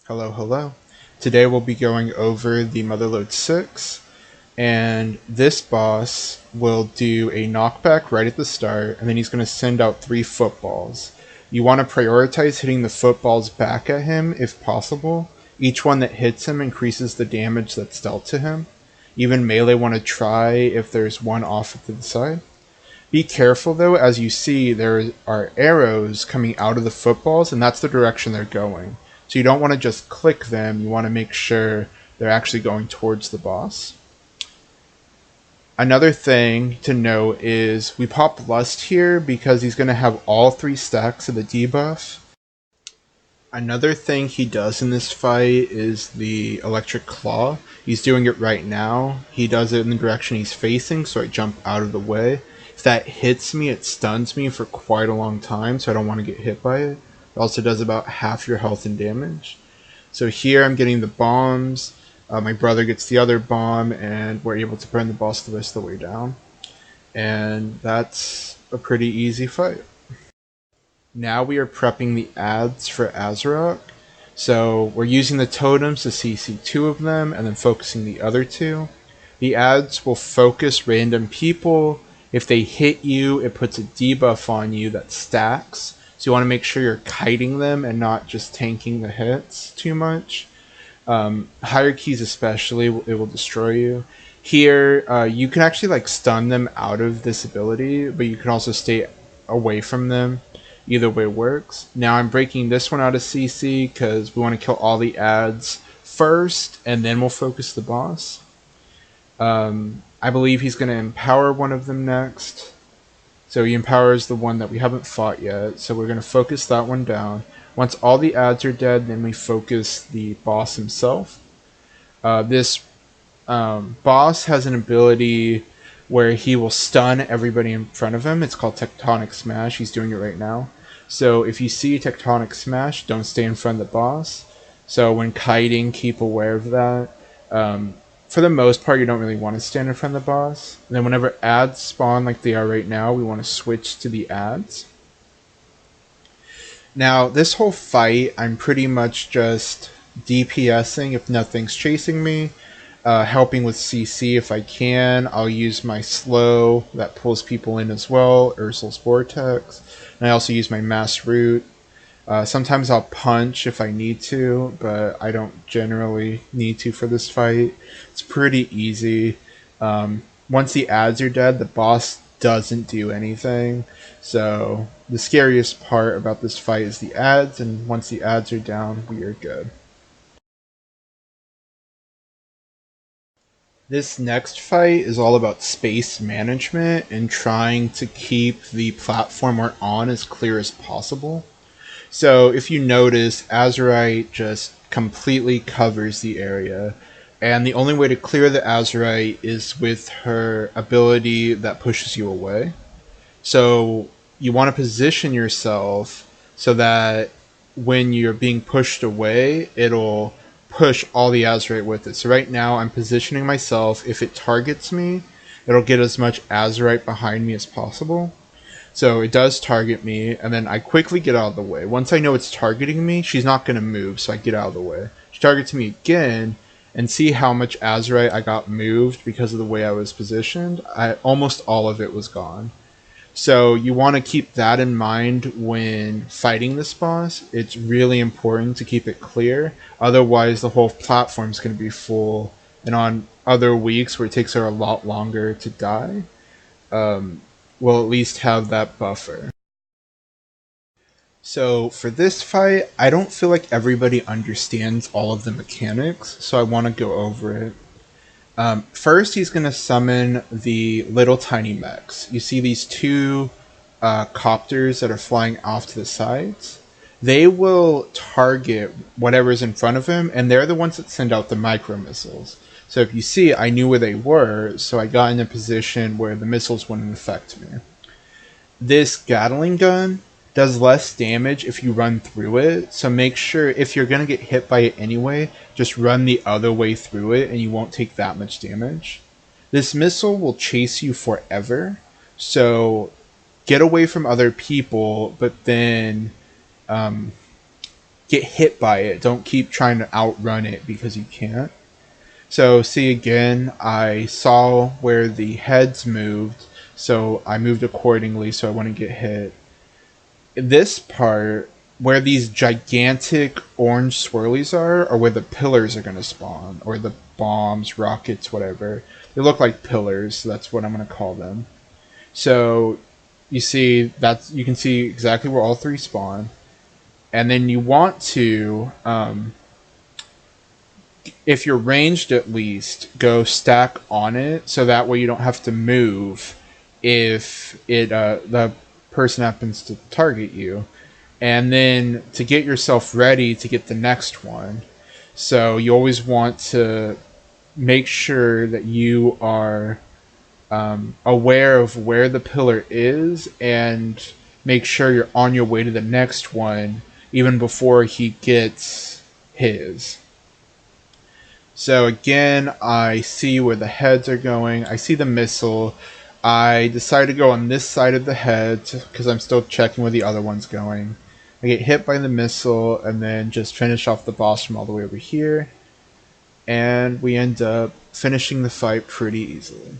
Hello, hello. Today we'll be going over the Motherlode 6, and this boss will do a knockback right at the start, and then he's going to send out 3 footballs. You want to prioritize hitting the footballs back at him if possible. Each one that hits him increases the damage that's dealt to him. Even melee want to try if there's one off to the side. Be careful though, as you see there are arrows coming out of the footballs, and that's the direction they're going. So you don't want to just click them, you want to make sure they're actually going towards the boss. Another thing to note is we pop Lust here because he's going to have all 3 stacks of the debuff. Another thing he does in this fight is the Electric Claw. He's doing it right now. He does it in the direction he's facing, so I jump out of the way. If that hits me, it stuns me for quite a long time, so I don't want to get hit by it. It also does about half your health and damage. So here I'm getting the bombs. My brother gets the other bomb, and we're able to burn the boss the rest of the way down. And that's a pretty easy fight. Now we are prepping the ads for Azarok. So we're using the totems to CC 2 of them and then focusing the other 2. The ads will focus random people. If they hit you, it puts a debuff on you that stacks. So you want to make sure you're kiting them and not just tanking the hits too much. Hierarchies especially, it will destroy you. Here, you can actually stun them out of this ability, but you can also stay away from them. Either way works. Now I'm breaking this one out of CC because we want to kill all the ads first, and then we'll focus the boss. I believe he's going to empower one of them next. So he empowers the one that we haven't fought yet. So we're going to focus that one down. Once all the ads are dead, then we focus the boss himself. This boss has an ability where he will stun everybody in front of him. It's called Tectonic Smash. He's doing it right now. So if you see Tectonic Smash, don't stay in front of the boss. So when kiting, keep aware of that. For the most part, you don't really want to stand in front of the boss. And then whenever ads spawn like they are right now, we want to switch to the ads. Now, this whole fight, I'm pretty much just DPSing if nothing's chasing me. Helping with CC if I can. I'll use my slow that pulls people in as well, Ursul's Vortex. And I also use my mass root. Sometimes I'll punch if I need to, but I don't generally need to for this fight. It's pretty easy. Once the ads are dead, the boss doesn't do anything. So the scariest part about this fight is the ads, and once the ads are down, we are good. This next fight is all about space management and trying to keep the platform we're on as clear as possible. So if you notice, Azurite just completely covers the area, and the only way to clear the Azurite is with her ability that pushes you away. So you want to position yourself so that when you're being pushed away, it'll push all the Azurite with it. So right now I'm positioning myself. If it targets me, it'll get as much Azurite behind me as possible. So it does target me, and then I quickly get out of the way. Once I know it's targeting me, she's not going to move, so I get out of the way. She targets me again, and see how much Azurite I got moved because of the way I was positioned. Almost all of it was gone. So you want to keep that in mind when fighting this boss. It's really important to keep it clear. Otherwise, the whole platform is going to be full. And on other weeks where it takes her a lot longer to die, we'll at least have that buffer. So for this fight, I don't feel like everybody understands all of the mechanics, so I want to go over it. First, he's going to summon the little tiny mechs. You see these 2 copters that are flying off to the sides. They will target whatever's in front of him, and they're the ones that send out the micro missiles. So if you see, I knew where they were, so I got in a position where the missiles wouldn't affect me. This Gatling gun does less damage if you run through it, so make sure if you're going to get hit by it anyway, just run the other way through it and you won't take that much damage. This missile will chase you forever, so get away from other people, but then get hit by it. Don't keep trying to outrun it because you can't. So see again, I saw where the heads moved, so I moved accordingly so I wouldn't get hit. This part, where these gigantic orange swirlies are where the pillars are going to spawn, or the bombs, rockets, whatever. They look like pillars, so that's what I'm going to call them. So you see that you can see exactly where all three spawn, and then you want to, if you're ranged at least, go stack on it so that way you don't have to move if the person happens to target you. And then to get yourself ready to get the next one. So you always want to make sure that you are aware of where the pillar is and make sure you're on your way to the next one even before he gets his. So again, I see where the heads are going. I see the missile. I decide to go on this side of the head because I'm still checking where the other one's going. I get hit by the missile and then just finish off the boss from all the way over here. And we end up finishing the fight pretty easily.